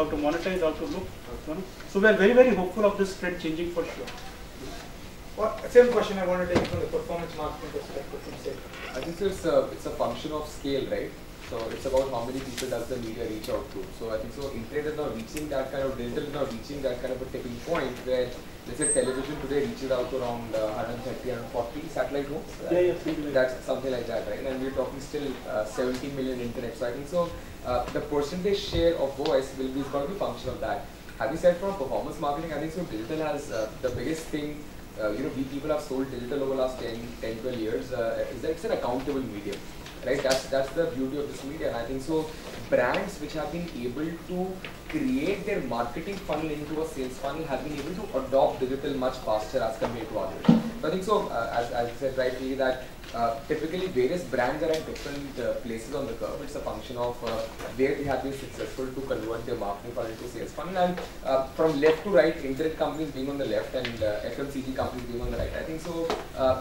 how to monetize, how to look. So we are very, very hopeful of this trend changing for sure. Well, same question I want to take from the performance marketing perspective. I think it's a function of scale, right? So it's about how many people does the media reach out to. So I think so internet is now reaching that kind of, digital is now reaching that kind of a tipping point where, let's say, television today reaches out to around 130, 140 satellite homes. That's something like that, right? And we're talking still 70 million internet. So I think so the percentage share of voice will be going to be a function of that. Having said from performance marketing, I think so digital has the biggest thing. We people have sold digital over the last 10, 12 years. Is that it's an accountable medium, right? That's the beauty of this media. And I think so brands which have been able to create their marketing funnel into a sales funnel have been able to adopt digital much faster as compared to others. So I think so, as I said rightly, that typically various brands are at different places on the curve. It's a function of where they have been successful to convert their marketing funnel into sales funnel. And from left to right, internet companies being on the left and FMCG companies being on the right. I think so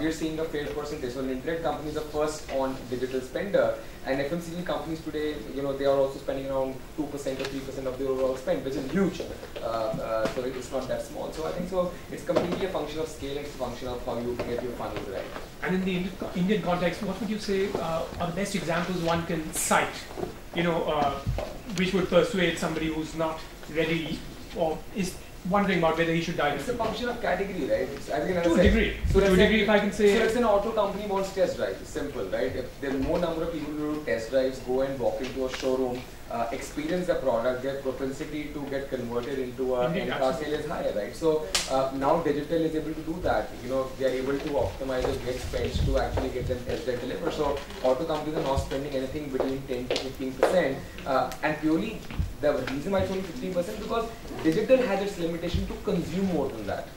we're seeing a fair percentage. So internet companies are first on digital spender, and FMCG companies today, they are also spending around 2% or 3% of their overall spend, which is huge. So it's not that small. So I think so it's completely a function of scale, and it's a function of how you get your funnel right. And in the Indian context, what would you say are the best examples one can cite, which would persuade somebody who's not ready or is wondering about whether he should dive into? It's a function of category, right? To a degree. So to a degree, if I can say. So let's say an auto company wants test drive. It's simple, right? If there are more number of people who do test drives, go and walk into a showroom, experience the product, their propensity to get converted into a end car sale is higher, right? So now digital is able to do that. They are able to optimize the get spends to actually get them test drive delivered. So auto companies are not spending anything between 10 to 15%, and purely the reason why it's only 15% because digital has its limitation to consume more than that.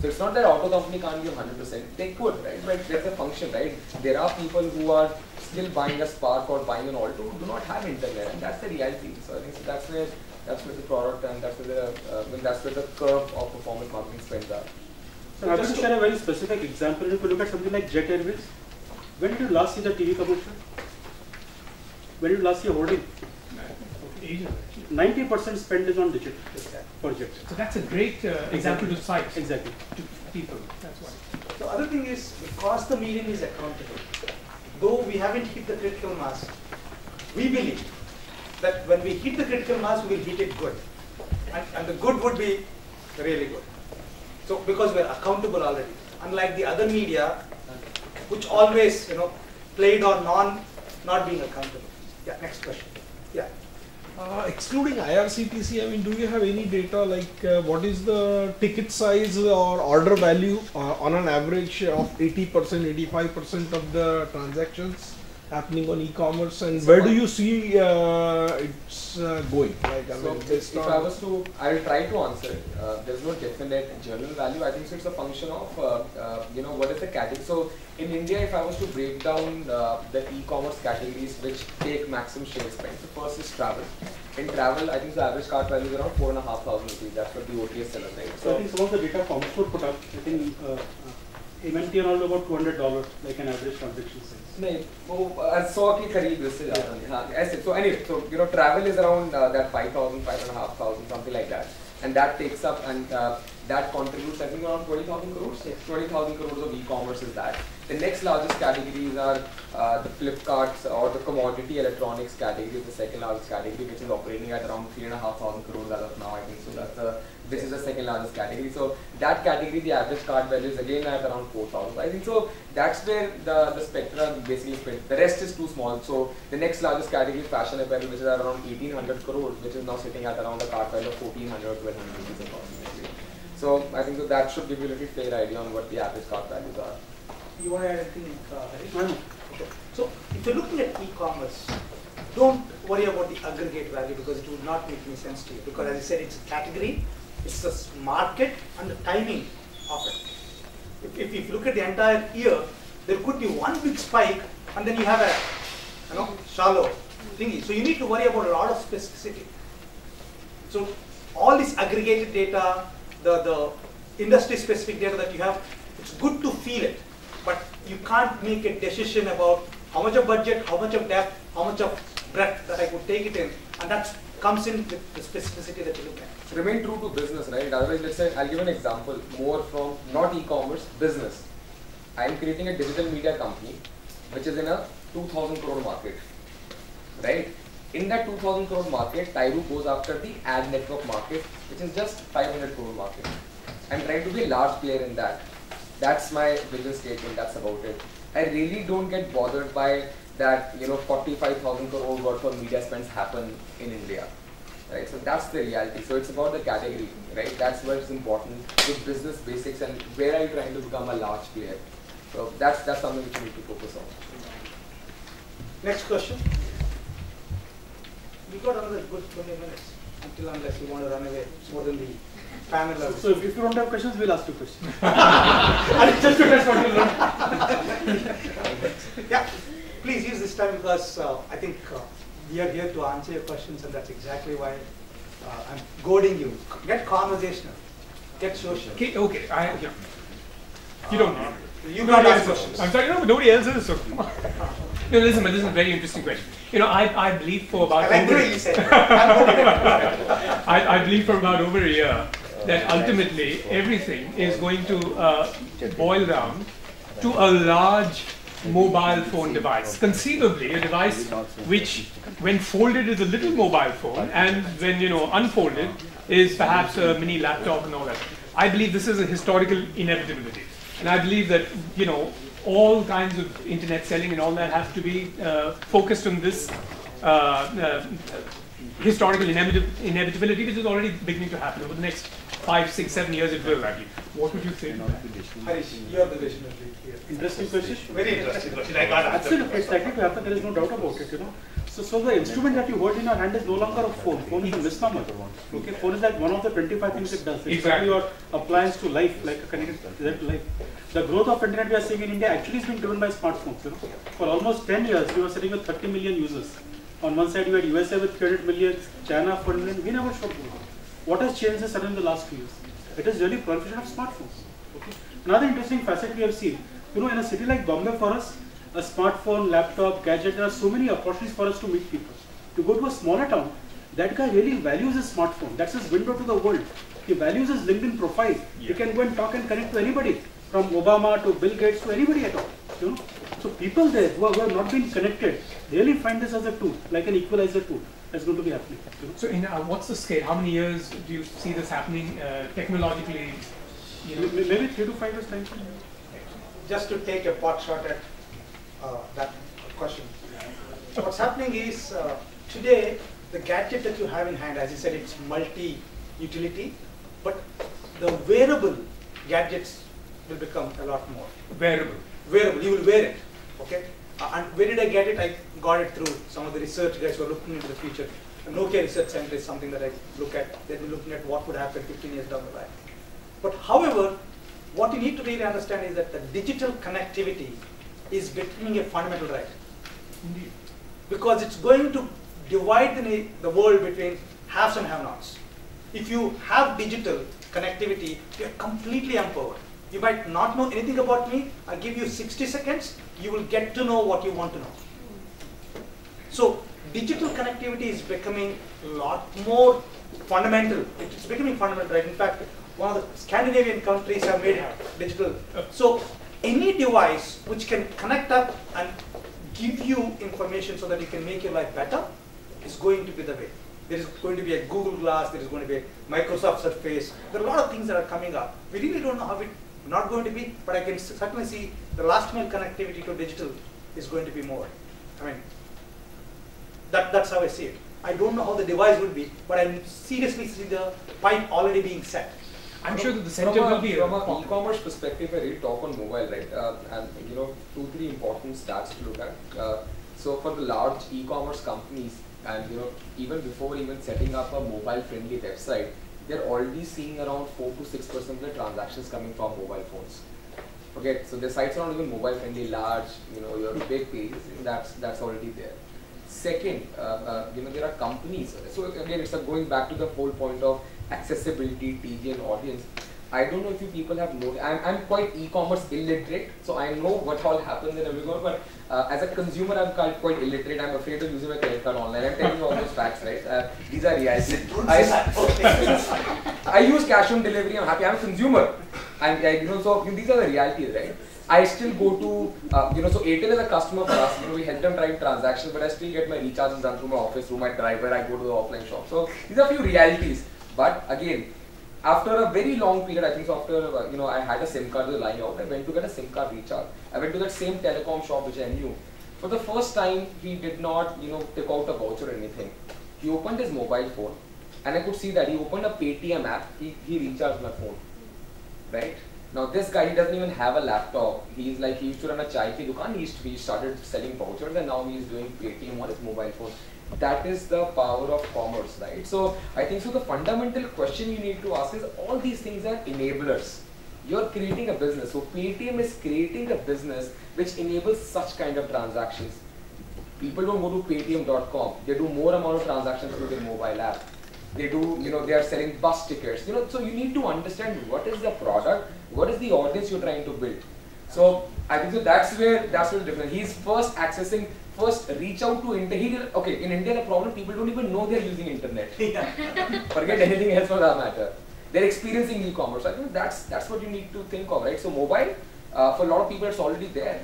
So it's not that auto company can't give 100%. They could, right? But that's a function, right? There are people who are still buying a Spark or buying an Alto who do not have internet, and that's the reality. So I think so that's where the product and that's where the curve of performance marketing spends are. So I'm going to share a very specific example. If you look at something like Jet Airways, when did you last see the TV commercial? When did you last see a hoarding? 90% spend is on digital for Jet. So that's a great example to cite. Exactly. To people. That's why. The other thing is, because the medium is accountable, though we haven't hit the critical mass, we believe that when we hit the critical mass, we will hit it good. And the good would be really good. So because we're accountable already, unlike the other media, which always played on not being accountable. Yeah, next question. Yeah. Excluding IRCTC, I mean, do you have any data like what is the ticket size or order value on an average of 80%, 85% of the transactions happening on e-commerce, and where do you see it's going? Like, if I was to, I will try to answer it. There's no definite journal value. I think so it's a function of what is the category. So in India, if I was to break down the e-commerce categories which take maximum share spend, the first is travel. In travel, I think the average cart value is around 4,500 rupees. That's what the OTS sellers say. So I think some of the data Comscore put up, I think MNT around about $200, like an average transaction size. No, 100 के करीब इससे ज़्यादा नहीं. हाँ, ऐसे. So anyway, so travel is around that 5,000, 5,500, something like that, and that takes up and that contributes, I think, around 20,000 crores. 20,000 crores of e-commerce is that. The next largest categories are the Flipkarts or the commodity electronics category, the second largest category, which is operating at around 3,500 crores as of now. I think so. This is the second largest category. So that category, the average cart value is again at around 4,000. I think so. That's where the spectra basically split. The rest is too small. So the next largest category is fashion apparel, which is at around 1,800 crores, which is now sitting at around a cart value of 1,400, 1,200 rupees approximately. So I think that should give you a little fair idea on what the average cart values are. You want to add anything, Harish? Okay. So if you're looking at e-commerce, don't worry about the aggregate value because it would not make any sense to you. Because as I said, it's a category, it's the market and the timing of it. If you look at the entire year, there could be one big spike and then you have a shallow thingy. So you need to worry about a lot of specificity. So all this aggregated data, the industry specific data that you have, it's good to feel it, but you can't make a decision about how much of budget, how much of depth, how much of breadth that I could take it in, and that's comes in with the specificity that you look at. Remain true to business, right? Otherwise, let's say, I'll give an example more from not e-commerce, business. I'm creating a digital media company which is in a 2000 crore market, right? In that 2000 crore market, Tyru goes after the ad network market, which is just 500 crore market. I'm trying to be a large player in that. That's my vision statement, that's about it. I really don't get bothered by that, 45,000 crore worth of media spends happen in India. Right, so that's the reality. So it's about the category, right? That's what's important with business basics and where are you trying to become a large player. So that's something which you need to focus on. Next question. We got another good 20 minutes unless you want to run away more than the panel. So if you don't have questions, we'll ask you questions. Just to test what you learned. Yeah, please use this time because I think we are here to answer your questions, and that's exactly why I'm goading you. Get conversational, get social. Okay, you don't need it. You got ask questions. I'm sorry, nobody else is, so come on. Listen, but this is a very interesting question. I believe for about I believe for about over a year that ultimately everything is going to boil down to a large mobile phone device. Conceivably, a device which, when folded, is a little mobile phone, and when unfolded, is perhaps a mini laptop and all that. I believe this is a historical inevitability, and I believe that all kinds of internet selling and all that have to be focused on this historical inevitability, which is already beginning to happen over the next 5, 6, 7 years. It will, actually. What would you say? Harish, you are the visionary here. Interesting question. Very interesting question. I got Absolutely, it's likely to happen. There is no doubt about it. So the instrument that you hold in your hand is no longer a phone. Phone is a misnomer. Okay, phone is like one of the 25 things it does. It's exactly your appliance to life, like a connected life. The growth of internet we are seeing in India actually is being driven by smartphones. For almost 10 years, we were sitting with 30 million users. On one side, you had USA with 300 million, China 400 million. We never showed growth. What has changed is suddenly in the last few years? It is really proliferation of smartphones. Okay. Another interesting facet we have seen, in a city like Bombay, for us, a smartphone, laptop, gadget, there are so many opportunities for us to meet people. To go to a smaller town, that guy really values his smartphone. That's his window to the world. He values his LinkedIn profile. He can go and talk and connect to anybody, from Obama to Bill Gates to anybody at all. So people there who have not been connected, they really find this as a tool, like an equalizer tool. That's going to be happening. So, what's the scale? How many years do you see this happening technologically? Maybe 3 to 5 years time. Just to take a pot shot at that question. What's happening is today the gadget that you have in hand, as you said, it's multi-utility, but the wearable gadgets will become a lot more. Wearable, you will wear it, okay? And where did I get it? I got it through some of the research guys who are looking into the future. The Nokia Research Center is something that I look at. They'll be looking at what would happen 15 years down the line. But however, what you need to really understand is that the digital connectivity is becoming a fundamental right. indeed. Because it's going to divide the world between haves and have-nots. If you have digital connectivity, you're completely empowered. You might not know anything about me. I'll give you 60 seconds. You will get to know what you want to know. So digital connectivity is becoming a lot more fundamental. It's becoming fundamental, right? In fact, one of the Scandinavian countries have made digital. So any device which can connect up and give you information so that you can make your life better is going to be the way. There is going to be a Google Glass, there is going to be a Microsoft Surface. There are a lot of things that are coming up. We really don't know how it's not going to be, but I can certainly see the last mile connectivity to digital is going to be more. I mean, that's how I see it. I don't know how the device would be, but I seriously see the pipe already being set. I'm sure that the center will be from an e-commerce perspective. I really talk on mobile, right? And 2-3 important stats to look at. So for the large e-commerce companies, and even before even setting up a mobile-friendly website, they're already seeing around 4 to 6% of the transactions coming from mobile phones. Okay, so the sites are not even mobile-friendly, large. Your big pages, that's already there. Second, there are companies. So again, it's going back to the whole point of accessibility, TG, and audience. I don't know if you people have noticed, I'm quite e-commerce illiterate, so I know what all happens in everywhere, but as a consumer, I'm quite illiterate. I'm afraid of using my credit card online. I'm telling you all those facts, right? These are realities. I use cash on delivery, I'm happy. I'm a consumer. So these are the realities, right? I still go to, so Airtel is a customer for us. We help them drive transactions, but I still get my recharges done through my office, through my driver. I go to the offline shop. So these are a few realities. But again, after a very long period, I think so after, I had a SIM card lying out, I went to get a SIM card recharge. I went to that same telecom shop which I knew. For the first time, he did not, take out a voucher or anything. He opened his mobile phone, and I could see that he opened a Paytm app, he recharged my phone, right? Now this guy, he doesn't even have a laptop. He used to run a chai ki dukaan, he started selling vouchers, and now he's doing Paytm on his mobile phone. That is the power of commerce, right? So I think so the fundamental question you need to ask is, all these things are enablers. You're creating a business. So Paytm is creating a business which enables such kind of transactions. People don't go to paytm.com. They do more amount of transactions through their mobile app. They do, they are selling bus tickets. So you need to understand what is the product, what is the audience you're trying to build. So I think so that's where the difference. He's first reach out to India. In India the problem, people don't even know they're using internet. Forget anything else for that matter. They're experiencing e-commerce. I think that's what you need to think of, right? So mobile, for a lot of people it's already there.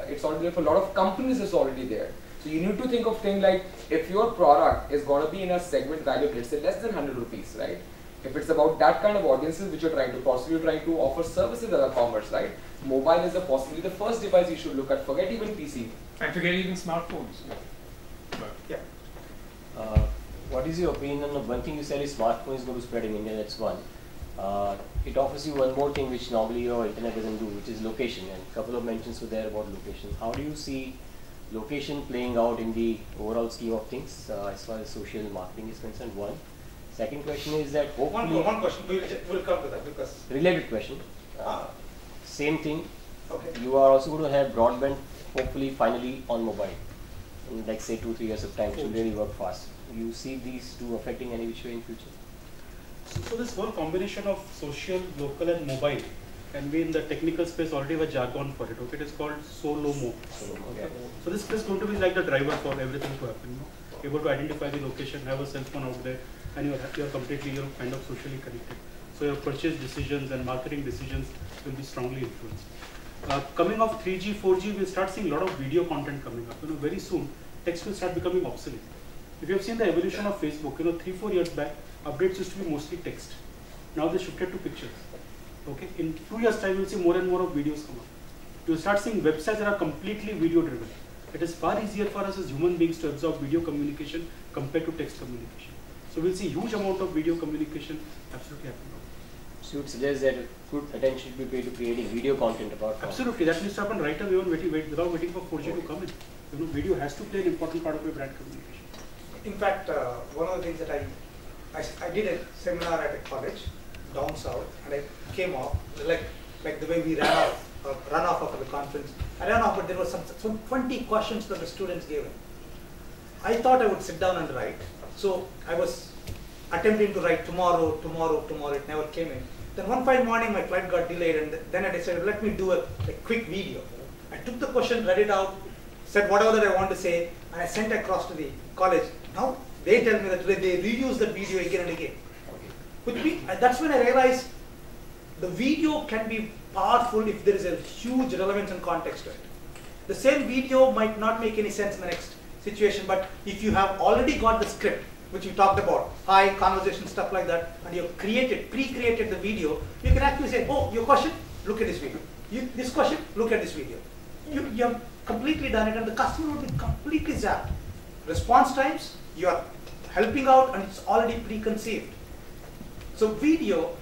It's already there. For a lot of companies it's already there. So you need to think of things like, if your product is going to be in a segment value, let's say less than 100 rupees, right? If it's about that kind of audiences which you're trying to cross, you're trying to offer services as a commerce, right? Mobile is possibly the first device you should look at. Forget even PC. And forget even smartphones. Yeah. What is your opinion on one thing you said is smartphone is going to spread in India, that's one. It offers you one more thing which normally your internet doesn't do, which is location, and a couple of mentions were there about location. How do you see location playing out in the overall scheme of things as far as social marketing is concerned? One. Second question is that hopefully... One question, we'll come to that because... Related question. Same thing. Okay. You are also going to have broadband, hopefully finally on mobile. In like say 2-3 years of time, it should really work fast. You see these two affecting any which way in future? So this whole combination of social, local and mobile, and we in the technical space already have a jargon for it. Okay, it is called SOLOMO. Okay. So this is going to be like the driver for everything to happen. Able to identify the location, have a cell phone out there, and you're completely kind of socially connected. So your purchase decisions and marketing decisions will be strongly influenced. Coming off 3G, 4G, we'll start seeing a lot of video content coming up. Very soon, text will start becoming obsolete. If you have seen the evolution of Facebook, 3-4 years back, updates used to be mostly text. Now they shifted to pictures. Okay, in 2 years' time, you'll see more and more of videos come up. You'll start seeing websites that are completely video-driven. It is far easier for us as human beings to absorb video communication compared to text communication. So we'll see huge amount of video communication absolutely happening. So you would suggest that good attention should be paid to creating video content about absolutely, that needs to happen right away without waiting for 4G to come in. Video has to play an important part of your brand communication. In fact, one of the things that I did a seminar at a college down south, and I came off like the way we ran off of the conference. I ran off, but there were some 20 questions that the students gave me. I thought I would sit down and write, so I was attempting to write tomorrow. It never came in. Then one fine morning, my flight got delayed, and then I decided, let me do a quick video. I took the question, read it out, said whatever that I want to say, and I sent across to the college. Now they tell me that they reuse that video again and again. That's when I realized the video can be powerful if there is a huge relevance and context to it. The same video might not make any sense in the next situation, but if you have already got the script, which we talked about, high conversation, stuff like that, and you have pre-created the video, you can actually say, oh, your question, look at this video. This question, look at this video. You have completely done it, and the customer will be completely zapped. Response times, you are helping out, and it's already preconceived. So video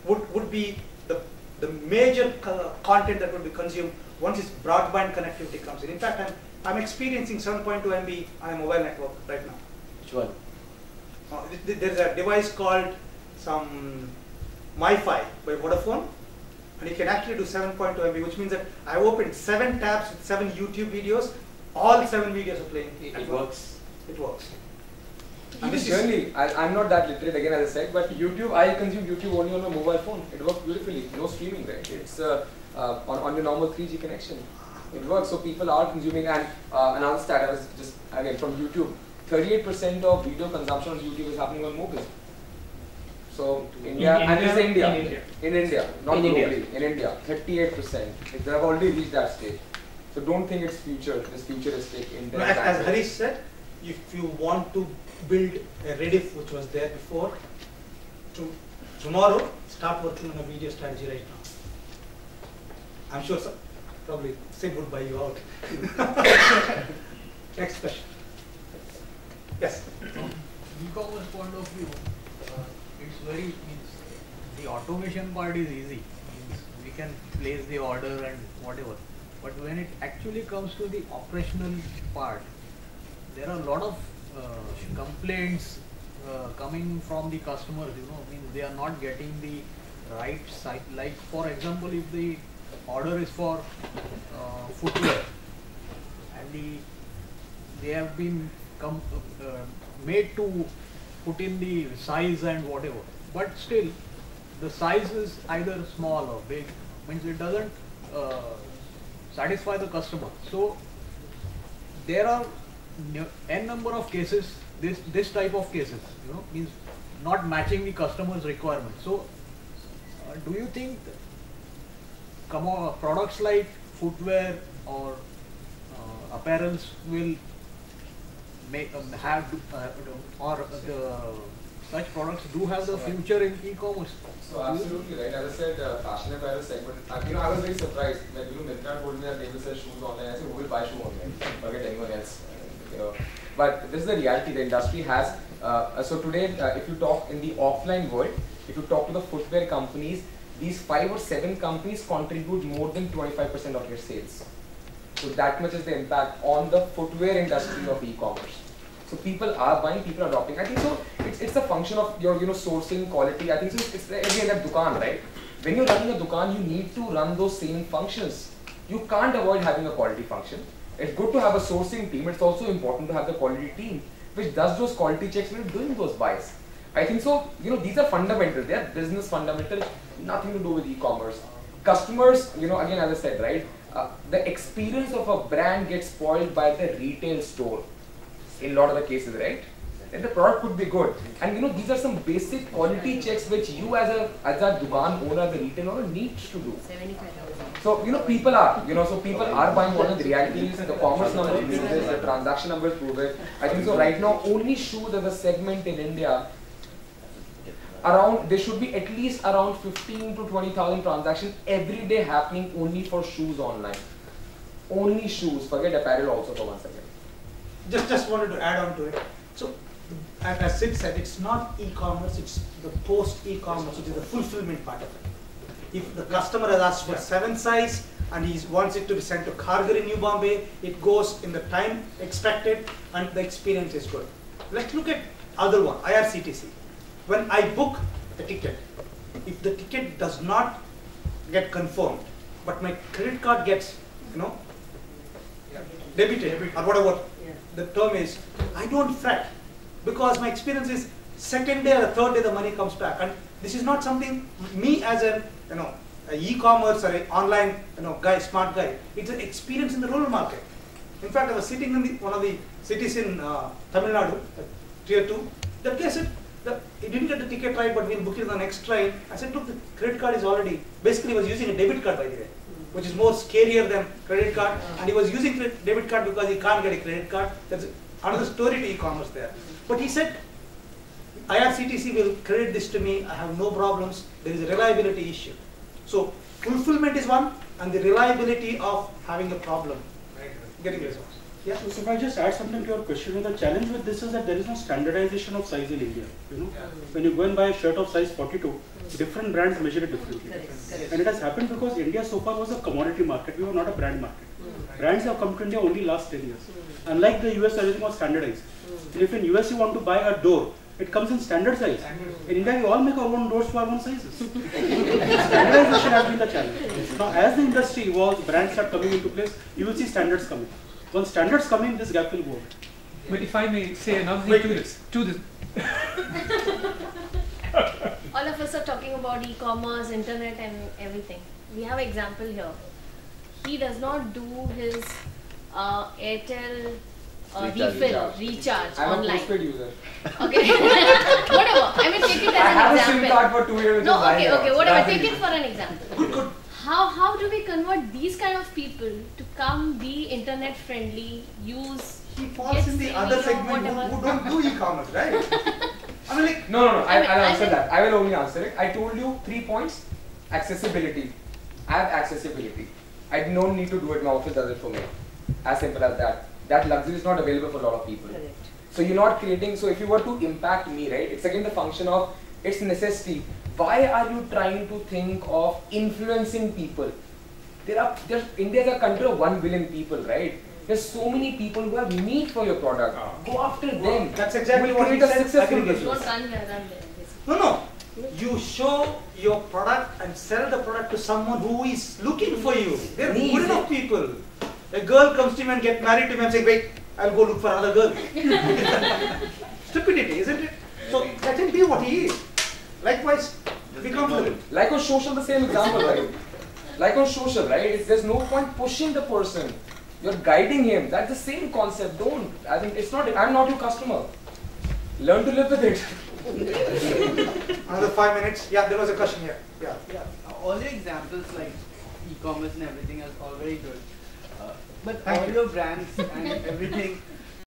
would be the major content that will be consumed once this broadband connectivity comes in. In fact, I'm experiencing 7.2 MB on a mobile network right now. Which one? There's a device called some MiFi by Vodafone, and you can actually do 7.2 MB, which means that I opened 7 tabs with 7 YouTube videos. All 7 videos are playing. It works. It works. Generally, I'm not that literate again, as I said, but YouTube, I consume YouTube only on my mobile phone. It works beautifully. No streaming, right? It's on your normal 3G connection. It works. So people are consuming, and another stat I was just again from YouTube. 38% of video consumption on YouTube is happening on mobile. So India, and this is India. In India, not globally. In India, 38%. They have already reached that stage. So don't think it's this futuristic. As Harish said, if you want to build a Rediff which was there before, tomorrow start working on a video strategy right now. I'm sure probably Sid would buy you out. Next question. Yes. From e-commerce point of view, it's very the automation part is easy. We can place the order and whatever. But when it actually comes to the operational part, there are a lot of complaints coming from the customers. Means they are not getting the right site. Like for example, if the order is for footwear and they have been made to put in the size and whatever, but still the size is either small or big, means it doesn't satisfy the customer. So there are n number of cases, this type of cases, means not matching the customer's requirement. So do you think products like footwear or apparels will such products do have the future in e-commerce? So absolutely right. As I said, fashion apparel segment. I was very surprised when Myntra told me that they will sell shoes online. I said, who will buy shoe online? Forget anyone else. But this is the reality. The industry has. So today, if you talk in the offline world, if you talk to the footwear companies, these 5 or 7 companies contribute more than 25% of your sales. So that much is the impact on the footwear industry of e-commerce. So people are buying, people are adopting. I think so. It's a function of your sourcing quality. I think so. It's again that dukaan, right? When you're running a dukaan, you need to run those same functions. You can't avoid having a quality function. It's good to have a sourcing team. It's also important to have the quality team which does those quality checks when you're doing those buys. I think so. These are fundamental. They are business fundamental. Nothing to do with e-commerce. Customers, again as I said, right? The experience of a brand gets spoiled by the retail store in a lot of the cases, right? And the product could be good. And these are some basic quality checks which you as a dukaan owner, the retail owner needs to do. 75,000. So people are, so people are buying what the reality is. The commerce numbers prove this, the transaction numbers prove it. I think so right now only shoes as a segment in India, there should be at least around 15 to 20,000 transactions every day happening only for shoes online. Only shoes, forget apparel also for 1 second. Just wanted to add on to it. So as Sid said, it's not e-commerce, it's the post e-commerce, which is the fulfillment part of it. If the customer has asked for 7 size and he wants it to be sent to Calgary, New Bombay, it goes in the time expected and the experience is good. Let's look at other one, IRCTC. When I book a ticket, if the ticket does not get confirmed, but my credit card gets, debited or whatever the term is, I don't fret because my experience is second day or the third day the money comes back. And this is not something me as an e-commerce or an online guy, smart guy. It's an experience in the rural market. In fact, I was sitting in one of the cities in Tamil Nadu, tier 2. That guy said, he didn't get the ticket right, but we'll book it on the next train. I said, look, the credit card is already, basically he was using a debit card by the way, which is more scarier than credit card. And he was using debit card because he can't get a credit card. That's another story to e-commerce there. But he said, IRCTC will credit this to me, I have no problems, there is a reliability issue. So fulfillment is one, and the reliability of having a problem, getting results. Yeah. So if I just add something to your question, the challenge with this is that there is no standardization of size in India. When you go and buy a shirt of size 42, different brands measure it differently. And it has happened because India so far was a commodity market. We were not a brand market. Brands have come to India only last 10 years. Unlike the US, everything was standardized. And if in US you want to buy a door, it comes in standard size. In India, we all make our own doors to our own sizes. Standardization has been the challenge. Now, as the industry evolves, brands start coming into place, you will see standards coming. Once standards come in, this gap will go. But if I may say another thing to this, All of us are talking about e-commerce, internet and everything. We have an example here. He does not do his Airtel refill, recharge I'm a online. postpaid user. Okay, whatever. I mean, take it as I an have example. a SIM card for 2 years. No, which is okay, lying okay, around. whatever. That's Take it. it for an example. How do we convert these kind of people to come be internet friendly, use? He falls get in the savvy other or segment whatever. who don't do e-commerce, right? I mean, like, No, I mean, I'll I answer think- that. I will only answer it. I told you 3 points. Accessibility. I have accessibility. I don't need to do it. My office does it for me. As simple as that. That luxury is not available for a lot of people. Correct. So you're not creating, so if you were to impact me, right, it's again the function of its necessity. Why are you trying to think of influencing people? India is a country of 1 billion people, right? There's so many people who have need for your product. Go after them. that's exactly You will what he create a said, successful aggregation. business. Don't run there, basically. no. You show your product and sell the product to someone who is looking for you. They're Needs good enough it. people. A girl comes to me and get married to me and say, wait, I'll go look for another girl. Stupidity, isn't it? So let him be what he is. Likewise, become the Like on social, the same example, right? Like on social, right? There's no point pushing the person. You're guiding him. That's the same concept. Don't. I think it's not. I'm not your customer. Learn to live with it. Another 5 minutes. Yeah, there was a question here. Yeah. All your examples like e-commerce and everything are all very good. But Thank all you. your brands and everything